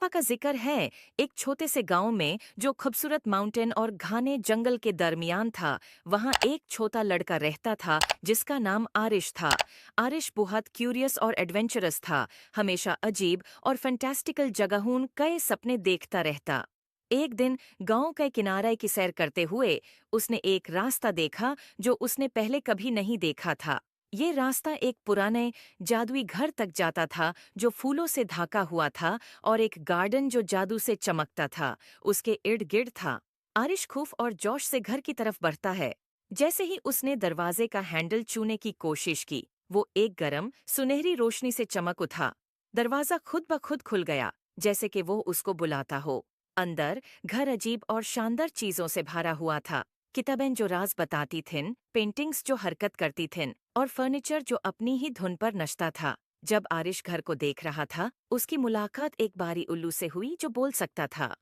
दफा का जिक्र है एक छोटे से गांव में जो खूबसूरत माउंटेन और घने जंगल के दरमियान था। वहां एक छोटा लड़का रहता था जिसका नाम आरिश था। आरिश बहुत क्यूरियस और एडवेंचरस था। हमेशा अजीब और फैंटास्टिकल जगहों कई सपने देखता रहता। एक दिन गांव के किनारे की सैर करते हुए उसने एक रास्ता देखा जो उसने पहले कभी नहीं देखा था। ये रास्ता एक पुराने जादुई घर तक जाता था जो फूलों से ढका हुआ था, और एक गार्डन जो जादू से चमकता था उसके इर्द गिर्द था। आरिश खूफ और जोश से घर की तरफ बढ़ता है। जैसे ही उसने दरवाजे का हैंडल छूने की कोशिश की, वो एक गरम सुनहरी रोशनी से चमक उठा। दरवाजा खुद ब खुद खुल गया, जैसे कि वो उसको बुलाता हो। अंदर घर अजीब और शानदार चीजों से भरा हुआ था। किताबें जो राज बताती थीं, पेंटिंग्स जो हरकत करती थीं, और फर्नीचर जो अपनी ही धुन पर नचता था। जब आरिश घर को देख रहा था, उसकी मुलाकात एक बारी उल्लू से हुई जो बोल सकता था।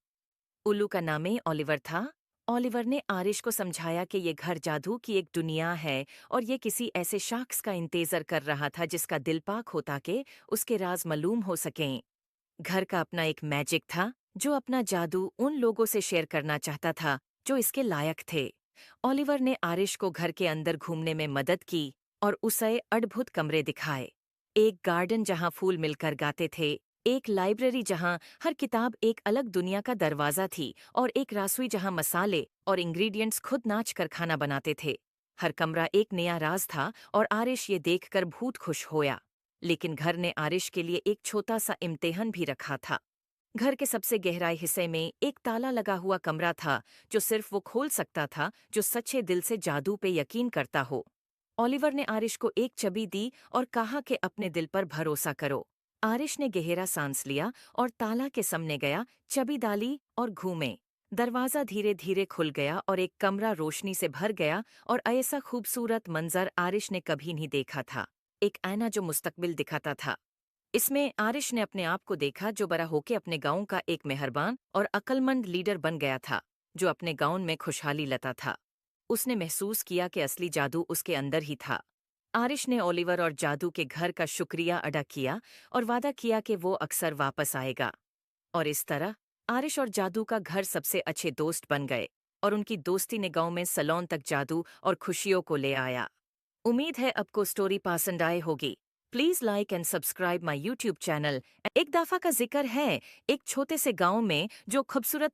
उल्लू का नाम ही ओलिवर था। ओलिवर ने आरिश को समझाया कि ये घर जादू की एक दुनिया है, और ये किसी ऐसे शख्स का इंतजार कर रहा था जिसका दिल पाक हो ताकि उसके राज मालूम हो सकें। घर का अपना एक मैजिक था जो अपना जादू उन लोगों से शेयर करना चाहता था जो इसके लायक थे। ओलिवर ने आरिश को घर के अंदर घूमने में मदद की और उसे अद्भुत कमरे दिखाए। एक गार्डन जहां फूल मिलकर गाते थे, एक लाइब्रेरी जहां हर किताब एक अलग दुनिया का दरवाजा थी, और एक रसोई जहां मसाले और इंग्रेडिएंट्स खुद नाच कर खाना बनाते थे। हर कमरा एक नया राज था और आरिश ये देखकर बहुत खुश होया। लेकिन घर ने आरिश के लिए एक छोटा सा इम्तिहान भी रखा था। घर के सबसे गहराई हिस्से में एक ताला लगा हुआ कमरा था जो सिर्फ वो खोल सकता था जो सच्चे दिल से जादू पे यकीन करता हो। ओलिवर ने आरिश को एक चाबी दी और कहा कि अपने दिल पर भरोसा करो। आरिश ने गहरा सांस लिया और ताला के सामने गया, चाबी डाली और घूमे। दरवाजा धीरे धीरे खुल गया और एक कमरा रोशनी से भर गया, और ऐसा खूबसूरत मंजर आरिश ने कभी नहीं देखा था। एक आईना जो मुस्तकबिल दिखाता था। इसमें आरिश ने अपने आप को देखा जो बड़ा होके अपने गांव का एक मेहरबान और अक्लमंद लीडर बन गया था, जो अपने गांव में खुशहाली लाता था। उसने महसूस किया कि असली जादू उसके अंदर ही था। आरिश ने ओलिवर और जादू के घर का शुक्रिया अदा किया और वादा किया कि वो अक्सर वापस आएगा। और इस तरह आरिश और जादू का घर सबसे अच्छे दोस्त बन गए, और उनकी दोस्ती ने गांव में सलोन तक जादू और खुशियों को ले आया। उम्मीद है आपको स्टोरी पसंद आए होगी। Please like and subscribe my YouTube channel. एक दफा का जिक्र है एक छोटे से गांव में जो खूबसूरत